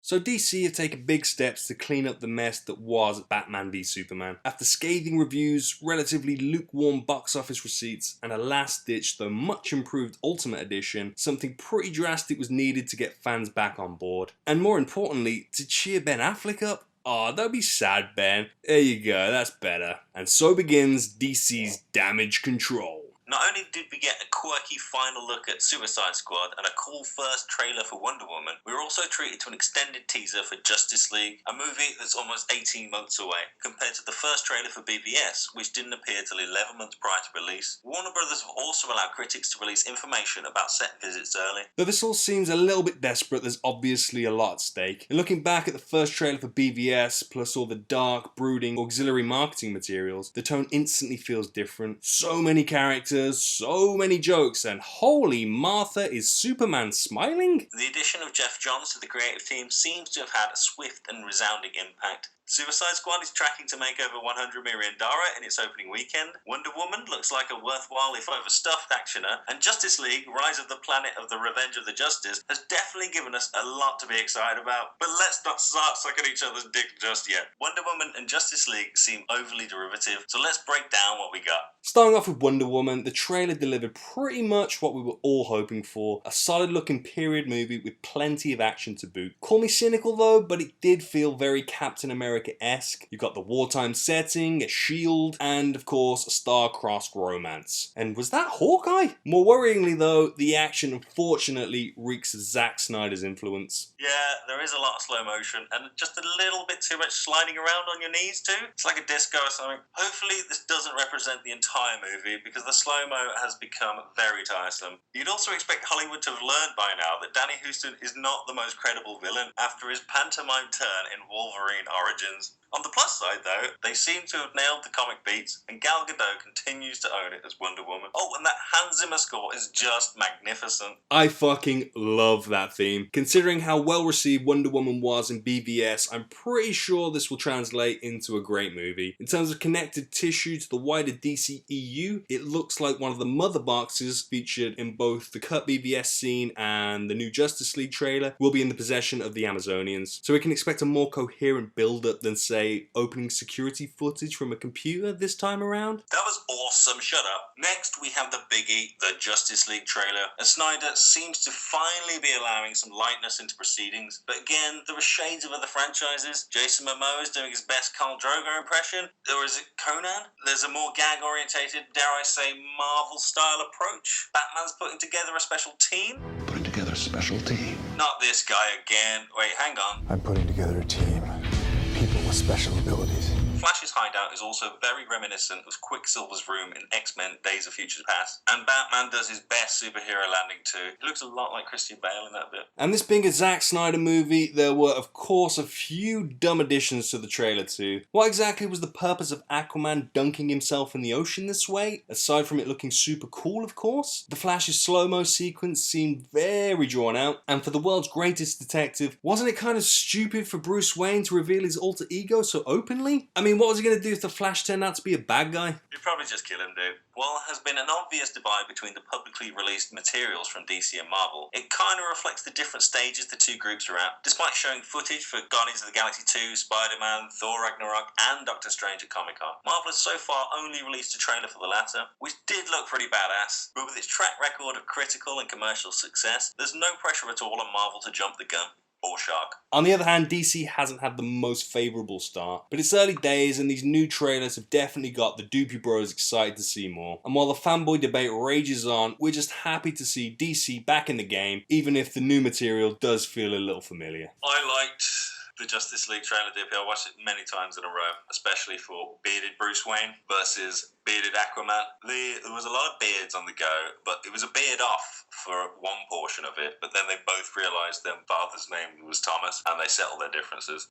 So DC have taken big steps to clean up the mess that was Batman v Superman. After scathing reviews, relatively lukewarm box office receipts, and a last-ditch though much improved Ultimate Edition, something pretty drastic was needed to get fans back on board. And more importantly, to cheer Ben Affleck up. Aw, don't be sad, Ben. There you go, that's better. And so begins DC's Damage Control. Not only did we get a quirky final look at Suicide Squad and a cool first trailer for Wonder Woman, we were also treated to an extended teaser for Justice League, a movie that's almost 18 months away, compared to the first trailer for BVS, which didn't appear till 11 months prior to release. Warner Brothers have also allowed critics to release information about set visits early. Though this all seems a little bit desperate, there's obviously a lot at stake. And looking back at the first trailer for BVS, plus all the dark, brooding, auxiliary marketing materials, the tone instantly feels different. So many characters, so many jokes, and holy Martha, is Superman smiling? The addition of Jeff Johns to the creative team seems to have had a swift and resounding impact. Suicide Squad is tracking to make over $100 million in its opening weekend. Wonder Woman looks like a worthwhile, if overstuffed, actioner. And Justice League, Rise of the Planet of the Revenge of the Justice, has definitely given us a lot to be excited about. But let's not start sucking each other's dick just yet. Wonder Woman and Justice League seem overly derivative, so let's break down what we got. Starting off with Wonder Woman, the trailer delivered pretty much what we were all hoping for. A solid looking period movie with plenty of action to boot. Call me cynical though, but it did feel very Captain America-esque. You got the wartime setting, a shield, and of course a star-crossed romance. And was that Hawkeye? More worryingly though, the action unfortunately reeks of Zack Snyder's influence. Yeah, there is a lot of slow motion and just a little bit too much sliding around on your knees too. It's like a disco or something. Hopefully this doesn't represent the entire movie because the slow-mo has become very tiresome. You'd also expect Hollywood to have learned by now that Danny Huston is not the most credible villain after his pantomime turn in Wolverine Origins. On the plus side though, they seem to have nailed the comic beats and Gal Gadot continues to own it as Wonder Woman. Oh, and that Hans Zimmer score is just magnificent. I fucking love that theme. Considering how well received Wonder Woman was in BVS, I'm pretty sure this will translate into a great movie. In terms of connective tissue to the wider DCEU, it looks like one of the mother boxes featured in both the cut BVS scene and the new Justice League trailer will be in the possession of the Amazonians. So we can expect a more coherent build-up than, say, opening security footage from a computer this time around. That was awesome, shut up. Next we have the biggie, the Justice League trailer. And Snyder seems to finally be allowing some lightness into proceedings, but again, there are shades of other franchises. Jason Momoa is doing his best Khal Drogo impression, or is it Conan? There's a more gag-orientated, dare I say, Marvel-style approach. Batman's putting together a special team. Putting together a special team. Not this guy again. Wait, hang on. I'm putting together a team. People with special abilities. Flash's hideout is also very reminiscent of Quicksilver's room in X-Men Days of Future Past, and Batman does his best superhero landing too. He looks a lot like Christian Bale in that bit. And this being a Zack Snyder movie, there were of course a few dumb additions to the trailer too. What exactly was the purpose of Aquaman dunking himself in the ocean this way? Aside from it looking super cool, of course. The Flash's slow-mo sequence seemed very drawn out, and for the world's greatest detective, wasn't it kind of stupid for Bruce Wayne to reveal his alter ego so openly? I mean, what was he going to do if the Flash turned out to be a bad guy? You'd probably just kill him, dude. While there has been an obvious divide between the publicly released materials from DC and Marvel, it kind of reflects the different stages the two groups are at. Despite showing footage for Guardians of the Galaxy 2, Spider-Man, Thor Ragnarok, and Doctor Strange at Comic-Con, Marvel has so far only released a trailer for the latter, which did look pretty badass, but with its track record of critical and commercial success, there's no pressure at all on Marvel to jump the gun. Or shark. On the other hand, DC hasn't had the most favourable start, but it's early days and these new trailers have definitely got the Doopie Bros excited to see more. And while the fanboy debate rages on, we're just happy to see DC back in the game, even if the new material does feel a little familiar. I liked the Justice League trailer, DP. I watched it many times in a row, especially for bearded Bruce Wayne versus bearded Aquaman. There was a lot of beards on the go, but it was a beard off for one portion of it, but then they both realised their father's name was Thomas, and they settled their differences.